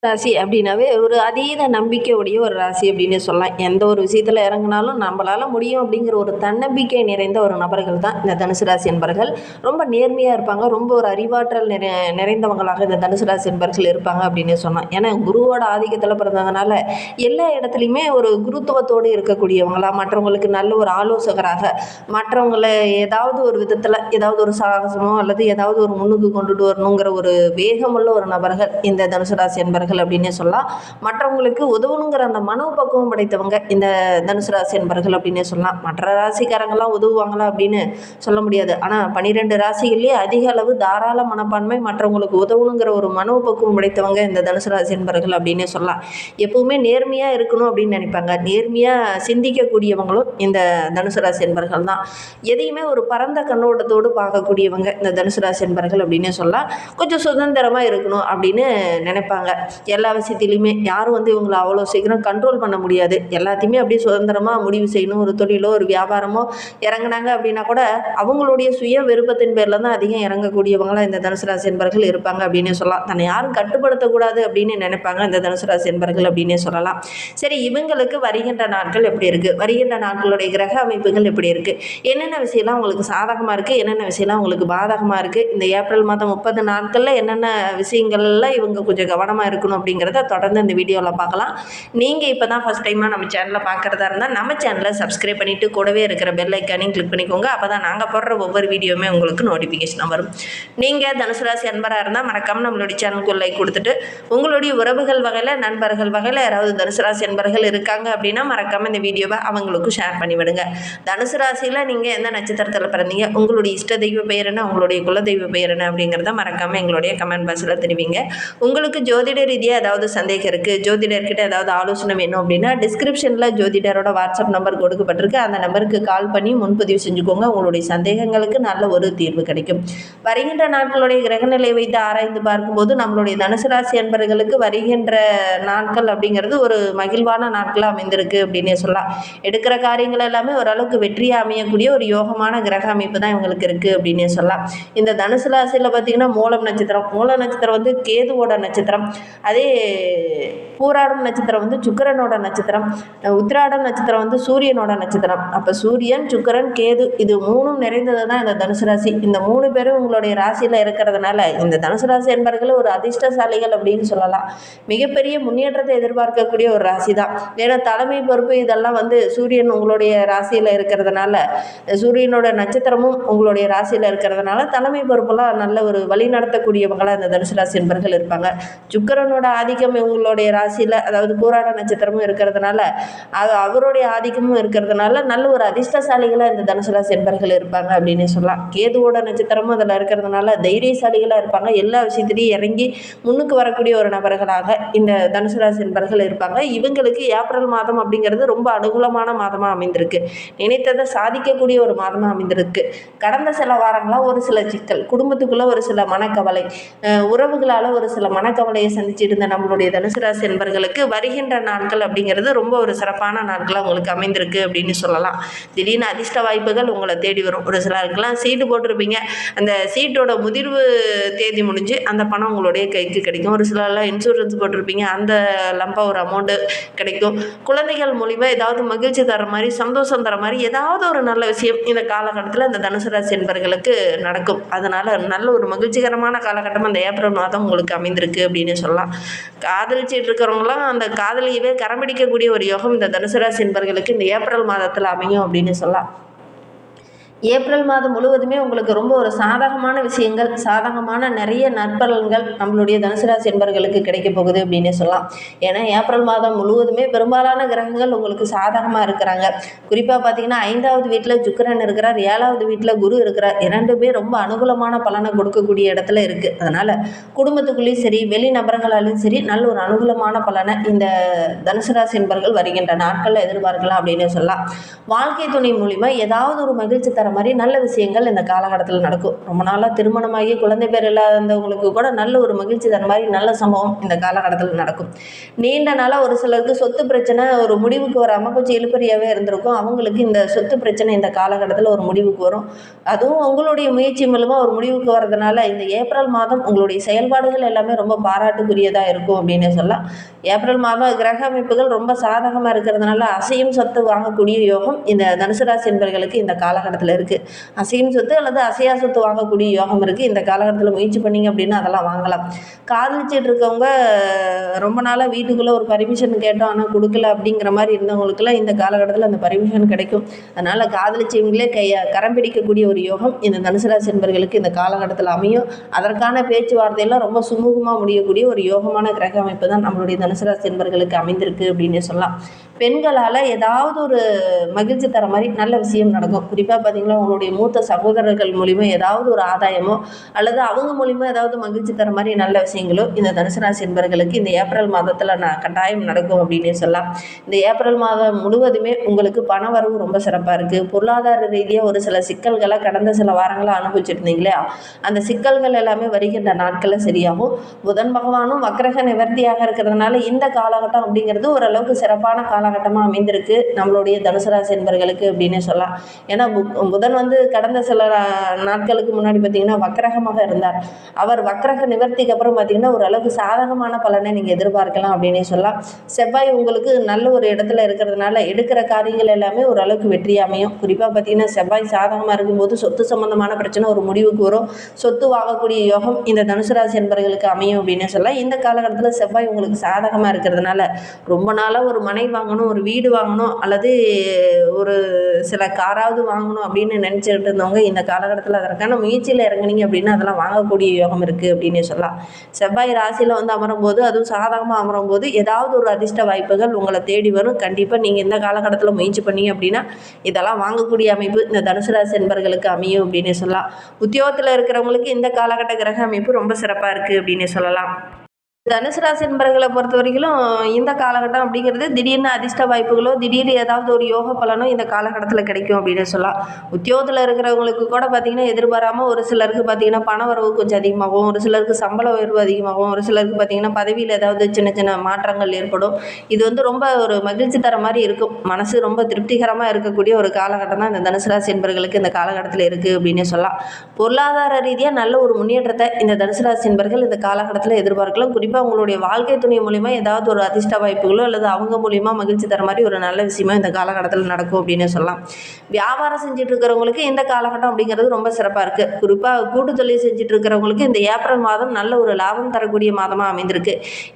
ராசி அப்படின்னாவே ஒரு அதீத நம்பிக்கை உடைய ஒரு ராசி அப்படின்னு சொல்லலாம். எந்த ஒரு விஷயத்தில் இறங்கினாலும் நம்மளால் முடியும் அப்படிங்கிற ஒரு தன்னம்பிக்கை நிறைந்த ஒரு நபர்கள் தான் இந்த தனுசு ராசி என்பர்கள். ரொம்ப நேர்மையாக இருப்பாங்க. ரொம்ப ஒரு அறிவாற்றல் நிறைந்தவங்களாக இந்த தனுசு ராசி என்பர்கள் இருப்பாங்க அப்படின்னு சொன்னான். ஏன்னா குருவோட ஆதிக்கத்தில் பிறந்ததுனால எல்லா இடத்துலையுமே ஒரு குருத்துவத்தோடு இருக்கக்கூடியவங்களா, மற்றவங்களுக்கு நல்ல ஒரு ஆலோசகராக, மற்றவங்களை ஏதாவது ஒரு விதத்தில் ஏதாவது ஒரு சாகசமோ அல்லது ஏதாவது ஒரு முன்னுக்கு கொண்டுட்டு வரணுங்கிற ஒரு வேகமுள்ள ஒரு நபர்கள் இந்த தனுசு ராசி என்பர்கள் அப்படின்னு சொல்லலாம். மற்றவங்களுக்கு உதவணுங்கிற அந்த மனோபக்குவம் படைத்தவங்க இந்த தனுசு ராசி என்பர்கள் அப்படின்னு சொல்லலாம். மற்ற ராசிக்காரங்கெல்லாம் உதவுவாங்களா அப்படின்னு சொல்ல முடியாது. ஆனால் 12 ராசிகள்லேயே அதிக அளவு தாராள மனப்பான்மை, மற்றவங்களுக்கு உதவணுங்கிற ஒரு மனோபக்குவம் படைத்தவங்க இந்த தனுசு ராசி என்பர்கள் அப்படின்னு சொல்லலாம். எப்பவுமே நேர்மையாக இருக்கணும் அப்படின்னு நினைப்பாங்க. நேர்மையாக சிந்திக்கக்கூடியவங்களும் இந்த தனுசு ராசி என்பர்கள் தான். எதையுமே ஒரு பரந்த கண்ணோட்டத்தோடு பார்க்கக்கூடியவங்க இந்த தனுசு ராசி என்பர்கள் அப்படின்னு சொல்லலாம். கொஞ்சம் சுதந்திரமாக இருக்கணும் அப்படின்னு நினைப்பாங்க. எல்லா விஷயத்திலையுமே யாரும் இவங்களை அவ்வளோ சீக்கிரம் கண்ட்ரோல் பண்ண முடியாது. எல்லாத்தையுமே அப்படியே சுதந்திரமாக முடிவு செய்யணும். ஒரு தொழிலோ ஒரு வியாபாரமோ இறங்கினாங்க அப்படின்னா கூட அவங்களுடைய சுய விருப்பத்தின் பேரில் தான் அதிகம் இறங்கக்கூடியவங்களாம் இந்த தனுசு ராசி என்பர்கள் இருப்பாங்க அப்படின்னு சொல்லலாம். தன்னை யாரும் கட்டுப்படுத்தக்கூடாது அப்படின்னு நினைப்பாங்க இந்த தனுசு ராசி என்பர்கள் அப்படின்னே சொல்லலாம். சரி, இவங்களுக்கு வருகின்ற நாட்கள் எப்படி இருக்குது, வருகின்ற நாட்களுடைய கிரக அமைப்புகள் எப்படி இருக்குது, என்னென்ன விஷயம்லாம் உங்களுக்கு சாதகமாக இருக்குது, என்னென்ன விஷயம்லாம் உங்களுக்கு பாதகமாக இருக்குது, இந்த ஏப்ரல் மாதம் 30 நாட்களில் என்னென்ன விஷயங்கள்ல இவங்க கொஞ்சம் கவனமாக இருக்கணும் அப்படிங்கிறத தொடர்ந்து இந்த வீடியோவில் பார்க்கலாம். நீங்கள் இப்போ தான் ஃபஸ்ட் டைமாக நம்ம சேனலை பார்க்குறதா இருந்தால் நம்ம சேனலை சப்ஸ்கிரைப் பண்ணிவிட்டு கூடவே இருக்கிற பெல் ஐக்கானையும் கிளிக் பண்ணிக்கோங்க. அப்போ தான் நாங்கள் போடுற ஒவ்வொரு வீடியோவுமே உங்களுக்கு நோட்டிஃபிகேஷனாக வரும். நீங்கள் தனுசு ராசி அன்பராக இருந்தால் மறக்காமல் நம்மளுடைய சேனலுக்கு லைக் கொடுத்துட்டு, உங்களுடைய உறவுகள் வகையில் நண்பர்கள் வகையில் யாராவது தனுசு ராசி அன்பர்கள் இருக்காங்க அப்படின்னா மறக்காமல் இந்த வீடியோவை அவங்களுக்கும் ஷேர் பண்ணிவிடுங்க. தனுசு ராசியில் நீங்கள் எந்த நட்சத்திரத்தில் பிறந்தீங்க, உங்களுடைய இஷ்ட தெய்வ பெயர் என்ன, உங்களுடைய குல தெய்வ பெயர் என்ன அப்படிங்கிறத மறக்காமல் எங்களுடைய கமெண்ட் பாக்ஸில் தெரிவிங்க. உங்களுக்கு ஜோதிட ரீதியாக ஏதாவது சந்தேகம் இருக்குது, ஜோதிடர்கிட்ட ஏதாவது ஆலோசனை வேணும் அப்படின்னா டிஸ்கிரிப்ஷனில் ஜோதிடரோட வாட்ஸ்அப் நம்பர் கொடுக்கப்பட்டிருக்கு. அந்த நம்பருக்கு கால் பண்ணி முன்பதிவு செஞ்சுக்கோங்க. உங்களுடைய சந்தேகங்களுக்கு நல்ல ஒரு தீர்வு கிடைக்கும். வருகின்ற நாட்களுடைய கிரகநிலை வைத்து ஆராய்ந்து பார்க்கும்போது நம்மளுடைய தனுசு ராசி அன்பர்களுக்கு வருகின்ற நாட்கள் அப்படிங்கிறது ஒரு மகிழ்வான நாட்களாக அமைந்திருக்கு அப்படின்னே சொல்லலாம். எடுக்கிற காரியங்கள் எல்லாமே ஓரளவுக்கு வெற்றியாக அமையக்கூடிய ஒரு யோகமான கிரக அமைப்பு தான் இவங்களுக்கு இருக்குது அப்படின்னே சொல்லலாம். இந்த தனுசு ராசியில் பார்த்திங்கன்னா மூலம் நட்சத்திரம் கேதுவோட நட்சத்திரம், அதே பூராடம் நட்சத்திரம் சுக்கிரனோட நட்சத்திரம், உத்திராடம் நட்சத்திரம் சூரியனோட நட்சத்திரம். அப்போ சூரியன், சுக்கிரன், கேது இது மூணும் நிறைந்தது தான் இந்த தனுசு ராசி. இந்த 3 பேரும் உங்களுடைய ராசியில் இருக்கிறதுனால இந்த தனுசு ராசி என்பர்கள் ஒரு அதிர்ஷ்டசாலிகள் அப்படின்னு சொல்லலாம். மிகப்பெரிய முன்னேற்றத்தை எதிர்பார்க்கக்கூடிய ஒரு ராசி தான். ஏன்னா தலைமை பொறுப்பு இதெல்லாம் சூரியன் உங்களுடைய ராசியில் இருக்கிறதுனால, சூரியனோட நட்சத்திரமும் உங்களுடைய ராசியில் இருக்கிறதுனால தலைமை பொறுப்பெல்லாம் நல்ல ஒரு வழி நடத்தக்கூடியவங்களாக இந்த தனுசு ராசி என்பர்கள் இருப்பாங்க. சுக்கிரனோட ஆதிக்கம் உங்களுடைய ராசியில், அதாவது பூராட நட்சத்திரமும் இருக்கிறதுனால, அவருடைய ஆதிக்கமும் இருக்கிறதுனால நல்ல ஒரு அதிர்ஷ்டசாலிகளாக இந்த தனுசு ராசி என்பர்கள் இருப்பாங்க அப்படின்னு சொல்லலாம். கேதுவோட நட்சத்திரமும் அதில் இருக்கிறதுனால தைரியசாலிகளாக இருப்பாங்க. எல்லா விஷயத்திலையும் இறங்கி முன்னுக்கு வரக்கூடிய ஒரு நபர்களாக இந்த தனுசு ராசி என்பர்கள் இருப்பாங்க. இவங்களுக்கு ஏப்ரல் மாதம் அப்படிங்கிறது ரொம்ப அனுகூலமான மாதமாக அமைந்திருக்கு. நினைத்ததை சாதிக்கக்கூடிய ஒரு மாதமாக அமைந்திருக்கு. கடந்த சில வாரங்களாக ஒரு சில சிக்கல், குடும்பத்துக்குள்ள ஒரு சில மனக்கவலை, உறவுகளால் ஒரு சில மனக்கவலையை சந்திச்சுட்டு இருந்த நம்மளுடைய தனுசு ராசி என்பர்களுக்கு வருகின்ற நாட்கள் அப்படிங்கிறது ரொம்ப ஒரு சிறப்பான நாட்களாக உங்களுக்கு அமைந்திருக்கு அப்படின்னு சொல்லலாம். திடீர்னு அதிர்ஷ்ட வாய்ப்புகள் உங்களை தேடி வரும். ஒரு சிலருக்கெல்லாம் சீட்டு போட்டிருப்பீங்க, அந்த சீட்டோட முதிர்வு தேதி முடிஞ்சு அந்த பணம் உங்களுடைய கைக்கு கிடைக்கும். ஒரு சிலர்லாம் இன்சூரன்ஸ் போட்டிருப்பீங்க, அந்த லம்பாக ஒரு அமௌண்ட்டு கிடைக்கும். குழந்தைகள் மூலிமா ஏதாவது மகிழ்ச்சி தர மாதிரி, சந்தோஷம் தர மாதிரி ஏதாவது ஒரு நல்ல விஷயம் இந்த காலகட்டத்தில் இந்த தனுசு ராசி என்பர்களுக்கு நடக்கும். அதனால் நல்ல ஒரு மகிழ்ச்சிகரமான காலகட்டம் அந்த ஏப்ரல் மாதம் உங்களுக்கு அமைந்திருக்கு அப்படின்னு சொல்லலாம். காதலிச்சிட்டு இருக்கிறவங்களாம் அந்த காதலியவே கரம் பிடிக்கக்கூடிய ஒரு யோகம் இந்த தனுசு ராசி என்பர்களுக்கு இந்த ஏப்ரல் மாதத்தில் அமையும் அப்படின்னு சொல்லலாம். ஏப்ரல் மாதம் முழுவதுமே உங்களுக்கு ரொம்ப ஒரு சாதகமான விஷயங்கள், சாதகமான நிறைய நற்பலன்கள் நம்மளுடைய தனுசு ராசி என்பர்களுக்கு கிடைக்க போகுது அப்படின்னே சொல்லலாம். ஏன்னா ஏப்ரல் மாதம் முழுவதுமே பெரும்பாலான கிரகங்கள் உங்களுக்கு சாதகமாக இருக்கிறாங்க. குறிப்பாக பார்த்தீங்கன்னா 5வது வீட்டில் சுக்கிரன் இருக்கிறார், 7வது வீட்டில் குரு இருக்கிறார். 2மே ரொம்ப அனுகூலமான பலனை கொடுக்கக்கூடிய இடத்துல இருக்குது. அதனால் குடும்பத்துக்குள்ளேயும் சரி, வெளி நபர்களாலும் சரி நல்ல ஒரு அனுகூலமான பலனை இந்த தனுசு ராசி என்பர்கள் வருகின்ற நாட்களில் எதிர்பார்க்கலாம் அப்படின்னு சொல்லலாம். வாழ்க்கை துணை மூலிமா ஏதாவது ஒரு மகிழ்ச்சி தர மாதிரி நல்ல விஷயங்கள் இந்த காலகட்டத்தில் நடக்கும். ரொம்ப நாளாக திருமணமாகி குழந்தை பேர் இல்லாதவங்களுக்கு கூட நல்ல ஒரு மகிழ்ச்சி தர மாதிரி நல்ல சம்பவம் இந்த காலகட்டத்தில் நடக்கும். நீண்ட நாளாக ஒரு சிலருக்கு சொத்து பிரச்சனை ஒரு முடிவுக்கு வராமல் கொஞ்சம் இழுபறியாகவே இருந்திருக்கும். அவங்களுக்கு இந்த சொத்து பிரச்சனை இந்த காலகட்டத்தில் ஒரு முடிவுக்கு வரும். அதுவும் உங்களுடைய முயற்சி மூலமாக ஒரு முடிவுக்கு வர்றதுனால இந்த ஏப்ரல் மாதம் உங்களுடைய செயல்பாடுகள் எல்லாமே ரொம்ப பாராட்டுக்குரியதாக இருக்கும் அப்படின்னு சொல்லலாம். ஏப்ரல் மாதம் கிரக அமைப்புகள் ரொம்ப சாதகமாக இருக்கிறதுனால அசையும் சொத்து வாங்கக்கூடிய யோகம் இந்த தனுசு ராசி என்பவர்களுக்கு இந்த காலகட்டத்தில் இருக்குது. அசையும் சொத்து அல்லது அசையா சொத்து வாங்கக்கூடிய யோகம் இருக்குது. இந்த காலகட்டத்தில் முயற்சி பண்ணிங்க அப்படின்னா அதெல்லாம் வாங்கலாம். காதலிச்சிட்டு இருக்கவங்க ரொம்ப நாளாக வீட்டுக்குள்ளே ஒரு பர்மிஷன் கேட்டோம் ஆனால் கொடுக்கல அப்படிங்கிற மாதிரி இருந்தவங்களுக்குலாம் இந்த காலகட்டத்தில் அந்த பர்மிஷன் கிடைக்கும். அதனால் காதலிச்சவங்களே கரம் பிடிக்கக்கூடிய ஒரு யோகம் இந்த தனுசு ராசி என்பவர்களுக்கு இந்த காலகட்டத்தில் அமையும். அதற்கான பேச்சுவார்த்தையெல்லாம் ரொம்ப சுமூகமாக முடியக்கூடிய ஒரு யோகமான கிரக அமைப்பு தான் நம்மளுடைய தனுசு ராசி என்பவர்களுக்கு அமைந்திருக்கு அப்படின்னு சொல்லலாம். பெண்களால் ஏதாவது ஒரு மகிழ்ச்சி தர மாதிரி நல்ல விஷயம் நடக்கும். குறிப்பாக பார்த்திங்கன்னா உங்களுடைய மூத்த சகோதரர்கள் மூலிமா ஏதாவது ஒரு ஆதாயமோ அல்லது அவங்க மூலிமா ஏதாவது மகிழ்ச்சி தர மாதிரி நல்ல விஷயங்களோ இந்த தனுசு ராசி என்பவர்களுக்கு இந்த ஏப்ரல் மாதத்தில் கட்டாயம் நடக்கும் அப்படின்னே சொல்லலாம். இந்த ஏப்ரல் மாதம் முழுவதுமே உங்களுக்கு பண வரவு ரொம்ப சிறப்பாக இருக்குது. பொருளாதார ரீதியாக ஒரு சில சிக்கல்களை கடந்த சில வாரங்களாக அனுபவிச்சுட்டு இருந்தீங்களே அந்த சிக்கல்கள் எல்லாமே வருகின்ற நாட்களில் சரியாகும். புதன் பகவானும் வக்ரக நிவர்த்தியாக இருக்கிறதுனால இந்த காலகட்டம் அப்படிங்கிறது ஓரளவுக்கு சிறப்பான காலகட்டமாக அமைந்திருக்கு நம்மளுடைய தனுசு ராசி என்பவர்களுக்கு அப்படின்னு சொல்லலாம். ஏன்னா புதன் கடந்த சில நாட்களுக்கு முன்னாடி பார்த்திங்கன்னா வக்ரகமாக இருந்தார். அவர் வக்ரக நிவர்த்திக்கு அப்புறம் பார்த்திங்கன்னா ஓரளவுக்கு சாதகமான பலனை நீங்கள் எதிர்பார்க்கலாம் அப்படின்னே சொல்லலாம். செவ்வாய் உங்களுக்கு நல்ல ஒரு இடத்துல இருக்கிறதுனால எடுக்கிற காரியங்கள் எல்லாமே ஓரளவுக்கு வெற்றி அமையும். குறிப்பாக பார்த்திங்கன்னா செவ்வாய் சாதகமாக இருக்கும்போது சொத்து சம்பந்தமான பிரச்சனை ஒரு முடிவுக்கு வரும். சொத்து வாங்கக்கூடிய யோகம் இந்த தனுசு ராசி என்பவர்களுக்கு அமையும் அப்படின்னு சொல்லலாம். இந்த காலகட்டத்தில் செவ்வாய் உங்களுக்கு சாதகமாக இருக்கிறதுனால ரொம்ப நாளாக ஒரு மனை வாங்கணும், ஒரு வீடு வாங்கணும் அல்லது ஒரு சில காராவது வாங்கணும் அப்படின்னு நினச்சிக்கிட்டு இருந்தவங்க இந்த காலகட்டத்தில் அதற்கான முயற்சியில் இறங்குனீங்க அப்படின்னா அதெல்லாம் வாங்கக்கூடிய யோகம் இருக்குது அப்படின்னு சொல்லலாம். செவ்வாய் ராசியில் அமரும் போது அதுவும் சாதகமாக அமரும் போது ஏதாவது ஒரு அதிர்ஷ்ட வாய்ப்புகள் உங்களை தேடி வரும். கண்டிப்பாக நீங்கள் இந்த காலகட்டத்தில் முயற்சி பண்ணீங்க அப்படின்னா இதெல்லாம் வாங்கக்கூடிய அமைப்பு இந்த தனுசு ராசி என்பவர்களுக்கு அமையும் அப்படின்னு சொல்லலாம். உத்தியோகத்தில் இருக்கிறவங்களுக்கு இந்த காலகட்ட கிரக அமைப்பு ரொம்ப சிறப்பாக இருக்குது அப்படின்னு சொல்லலாம். தனுசு ராசி என்பவர்களை பொறுத்த வரைக்கும் இந்த காலகட்டம் அப்படிங்கிறது திடீர்னு அதிர்ஷ்ட வாய்ப்புகளோ திடீர்னு ஏதாவது ஒரு யோக பலனோ இந்த காலகட்டத்தில் கிடைக்கும் அப்படின்னு சொல்லலாம். உத்தியோகத்தில் இருக்கிறவங்களுக்கு கூட பார்த்திங்கன்னா எதிர்பாராமல் ஒரு சிலருக்கு பார்த்திங்கன்னா பண வரவு கொஞ்சம் அதிகமாகும், ஒரு சிலருக்கு சம்பள உயர்வு அதிகமாகும், ஒரு சிலருக்கு பார்த்திங்கன்னா பதவியில் ஏதாவது சின்ன சின்ன மாற்றங்கள் ஏற்படும். இது ரொம்ப ஒரு மகிழ்ச்சி தர மாதிரி இருக்கும். மனசு ரொம்ப திருப்திகரமாக இருக்கக்கூடிய ஒரு காலகட்டம் தான் இந்த தனுசு ராசி என்பவர்களுக்கு இந்த காலகட்டத்தில் இருக்குது அப்படின்னு சொல்லலாம். பொருளாதார ரீதியாக நல்ல ஒரு முன்னேற்றத்தை இந்த தனுசு ராசி என்பவர்கள் இந்த காலகட்டத்தில் எதிர்பார்க்கலாம். குறிப்பாக உங்களுடைய வாழ்க்கை துணை மூலிமா ஏதாவது ஒரு அதிர்ஷ்ட வாய்ப்புகளோ அல்லது அவங்க மூலிமா மகிழ்ச்சி தர மாதிரி ஒரு நல்ல விஷயமா இந்த காலகட்டத்தில் நடக்கும் அப்படின்னு சொல்லலாம். வியாபாரம் செஞ்சுட்டு இருக்கிறவங்களுக்கு இந்த காலகட்டம் அப்படிங்கிறது ரொம்ப சிறப்பாக இருக்குது. குறிப்பாக கூட்டு தொழில் செஞ்சுட்டு இருக்கிறவங்களுக்கு இந்த ஏப்ரல் மாதம் நல்ல ஒரு லாபம் தரக்கூடிய மாதமாக அமைந்திருக்கு.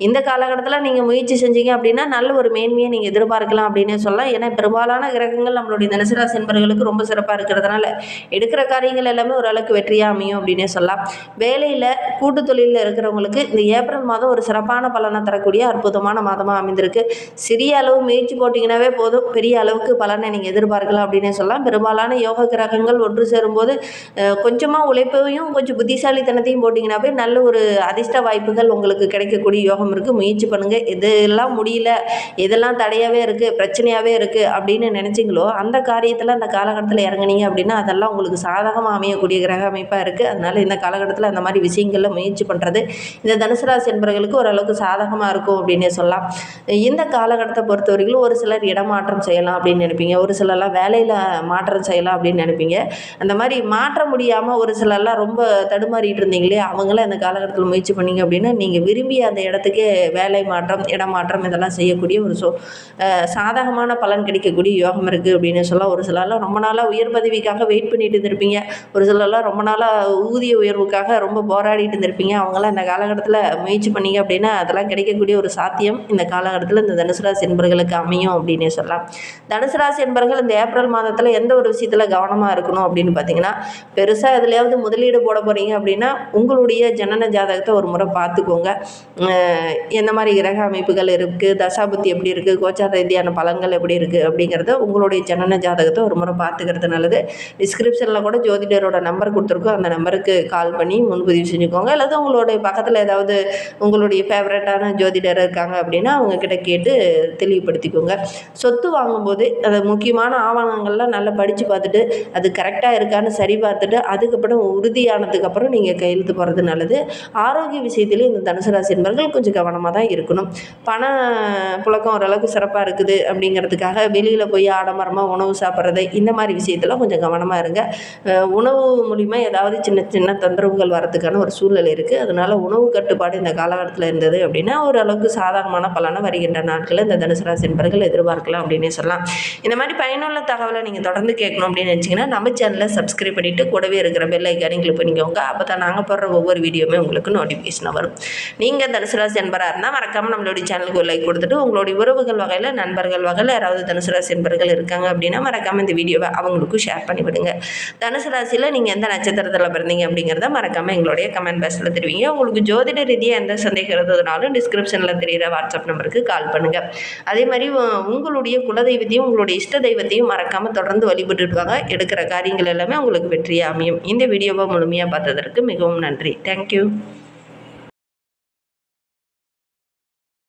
இந்த காலகட்டத்தில் நீங்கள் முயற்சி செஞ்சீங்க அப்படின்னா நல்ல ஒரு மேன்மையை நீங்கள் எதிர்பார்க்கலாம் அப்படின்னு சொல்லலாம். ஏன்னா பெரும்பாலான கிரகங்கள் நம்மளுடைய தனுசு ராசி என்பவர்களுக்கு ரொம்ப சிறப்பாக இருக்கிறதுனால எடுக்கிற காரியங்கள் எல்லாமே ஓரளவுக்கு வெற்றியாக அமையும் அப்படின்னே சொல்லலாம். வேலையில் கூட்டு தொழிலில் இருக்கிறவங்களுக்கு இந்த ஏப்ரல் மாதம் ஒரு சிறப்பான பலனை தரக்கூடிய அற்புதமான மாதமாக அமைந்திருக்கு. சிறிய அளவு முயற்சி போட்டிங்கன்னாவே போதும், பெரிய அளவுக்கு பலனை நீங்கள் எதிர்பார்க்கலாம் அப்படின்னு சொல்லலாம். பெரும்பாலான யோக கிரகங்கள் ஒன்று சேரும்போது கொஞ்சமாக உழைப்பையும் கொஞ்சம் புத்திசாலித்தனத்தையும் போட்டிங்கன்னாவே நல்ல ஒரு அதிர்ஷ்ட வாய்ப்புகள் உங்களுக்கு கிடைக்கக்கூடிய யோகம் இருக்குது. முயற்சி பண்ணுங்கள். இதெல்லாம் முடியல, இதெல்லாம் தடையாகவே இருக்குது, பிரச்சனையாகவே இருக்குது அப்படின்னு நினச்சிங்களோ அந்த காரியத்தில் அந்த காலகட்டத்தில் இறங்குனீங்க அப்படின்னா அதெல்லாம் உங்களுக்கு சாதகமாக அமையக்கூடிய கிரக அமைப்பாக இருக்குது. அதனால் இந்த காலகட்டத்தில் அந்த மாதிரி விஷயங்களில் முயற்சி பண்ணுறது இந்த தனுசு ராசி என்பவர்களுக்கு ஓரளவுக்கு சாதகமாக இருக்கும் அப்படின்னே சொல்லலாம். இந்த காலகட்டத்தை பொறுத்த வரைக்கும் ஒரு சிலர் இடமாற்றம் செய்யலாம் அப்படின்னு நினைப்பீங்க, ஒரு சிலர்லாம் வேலையில் மாற்றம் செய்யலாம் அப்படின்னு நினைப்பீங்க. அந்த மாதிரி மாற்ற முடியாமல் ஒரு சிலர்லாம் ரொம்ப தடுமாறிட்டு இருந்தீங்களே அவங்களாம் இந்த காலகட்டத்தில் முயற்சி பண்ணிங்க அப்படின்னா நீங்கள் விரும்பிய அந்த இடத்துக்கு வேலை மாற்றம் இடமாற்றம் இதெல்லாம் செய்யக்கூடிய ஒரு சாதகமான பலன் கிடைக்கக்கூடிய யோகம் இருக்குது அப்படின்னு சொல்லலாம். ஒரு சிலர்லாம் ரொம்ப நாளாக உயர் பதவிக்காக வெயிட் பண்ணிட்டு இருந்திருப்பீங்க, ஒரு சிலர்லாம் ரொம்ப நாளாக ஊதிய உயர்வுக்காக ரொம்ப போராடிட்டு இருந்திருப்பீங்க. அவங்களாம் இந்த காலகட்டத்தில் முயற்சி பண்ணீங்க அப்படின்னா அதெல்லாம் கிடைக்கக்கூடிய ஒரு சாத்தியம் இந்த காலகட்டத்தில் இந்த தனுசு ராசி என்பவர்களுக்கு அமையும் அப்படின்னே சொல்லலாம். தனுசு ராசி என்பவர்கள் இந்த ஏப்ரல் மாதத்தில் எந்த ஒரு விஷயத்தில் கவனமாக இருக்கணும் அப்படின்னு பார்த்தீங்கன்னா பெருசாக எதுலையாவது முதலீடு போட போகிறீங்க அப்படின்னா உங்களுடைய ஜனன ஜாதகத்தை ஒரு முறை பார்த்துக்கோங்க. எந்த மாதிரி கிரக அமைப்புகள் இருக்குது, தசாபுத்தி எப்படி இருக்குது, கோச்சார ரீதியான பலன்கள் எப்படி இருக்குது அப்படிங்கிறத உங்களுடைய ஜனன ஜாதகத்தை ஒரு முறை பார்த்துக்கிறது நல்லது. டிஸ்கிரிப்ஷனில் கூட ஜோதிடரோட நம்பர் கொடுத்துருக்கோம், அந்த நம்பருக்கு கால் பண்ணி முன்பதிவு செஞ்சுக்கோங்க. அல்லது உங்களுடைய பக்கத்தில் ஏதாவது உங்களுடைய ஃபேவரட்டான ஜோதிடர் இருக்காங்க அப்படின்னா அவங்கக்கிட்ட கேட்டு தெளிவுபடுத்திக்கோங்க. சொத்து வாங்கும்போது அது முக்கியமான ஆவணங்கள்லாம் நல்லா படித்து பார்த்துட்டு அது கரெக்டாக இருக்கான்னு சரி பார்த்துட்டு அதுக்கப்புறம் உறுதியானதுக்கப்புறம் நீங்கள் கையெழுத்து போடுறது நல்லது. ஆரோக்கிய விஷயத்துலேயும் இந்த தனுசு ராசி என்பவர்கள் கொஞ்சம் கவனமாக தான் இருக்கணும். பண புழக்கம் ஓரளவுக்கு சிறப்பாக இருக்குது அப்படிங்கிறதுக்காக வெளியில் போய் ஆடம்பரமாக உணவு சாப்பிட்றது இந்த மாதிரி விஷயத்தில் கொஞ்சம் கவனமாக இருங்க. உணவு மூலிமா ஏதாவது சின்ன சின்ன தொந்தரவுகள் வரதுக்கான ஒரு சூழ்நிலை இருக்குது. அதனால் உணவு கட்டுப்பாடு இந்த காலகட்டத்தில் இருந்தது அப்படின்னா ஓரளவுக்கு சாதகமான பலனை வருகின்ற நாட்களில் இந்த தனுசு ராசி என்பவர்கள் எதிர்பார்க்கலாம் அப்படின்னே சொல்லலாம். இந்த மாதிரி பயனுள்ள தகவலை நீங்கள் தொடர்ந்து கேட்கணும் அப்படின்னு நினச்சிங்கன்னா நம்ம சேனலை சப்ஸ்கிரைப் பண்ணிவிட்டு கூடவே இருக்கிற பெல் ஐக்கானையும் கிளிக் பண்ணிக்கோங்க. அப்போ தான் நாங்கள் போடுற ஒவ்வொரு வீடியோவுமே உங்களுக்கு நோட்டிஃபிகேஷனாக வரும். நீங்கள் தனுசு ராசி என்பவராக இருந்தால் மறக்காமல் நம்மளுடைய சேனலுக்கு லைக் கொடுத்துட்டு உங்களுடைய உறவுகள் வகையில் நண்பர்கள் வகையில் யாராவது தனுசு ராசி என்பவர்கள் இருக்காங்க அப்படின்னா மறக்காமல் இந்த வீடியோவை அவங்களுக்கும் ஷேர் பண்ணி விடுங்க. தனுசு ராசியில் நீங்கள் எந்த நட்சத்திரத்தில் பிறந்தீங்க அப்படிங்கிறத மறக்காமல் எங்களுடைய கமெண்ட் பாக்ஸில் தெரிவிங்க. உங்களுக்கு ஜோதிட ரீதியாக எந்த சந்தேகம் இருந்ததுனாலும் டிஸ்கிரிப்ஷனில் தெரிகிற வாட்ஸ்அப் நம்பருக்கு கால் பண்ணுங்கள். அதே மாதிரி உங்களுடைய குலதெய்வத்தையும் உங்களுடைய இஷ்ட தெய்வத்தையும் மறக்காமல் தொடர்ந்து வழிபட்டுட்டு வாங்க. எடுக்கிற காரியங்கள் எல்லாமே உங்களுக்கு வெற்றியாக அமையும். இந்த வீடியோவை முழுமையாக பார்த்ததற்கு மிகவும் நன்றி. தேங்க்யூ.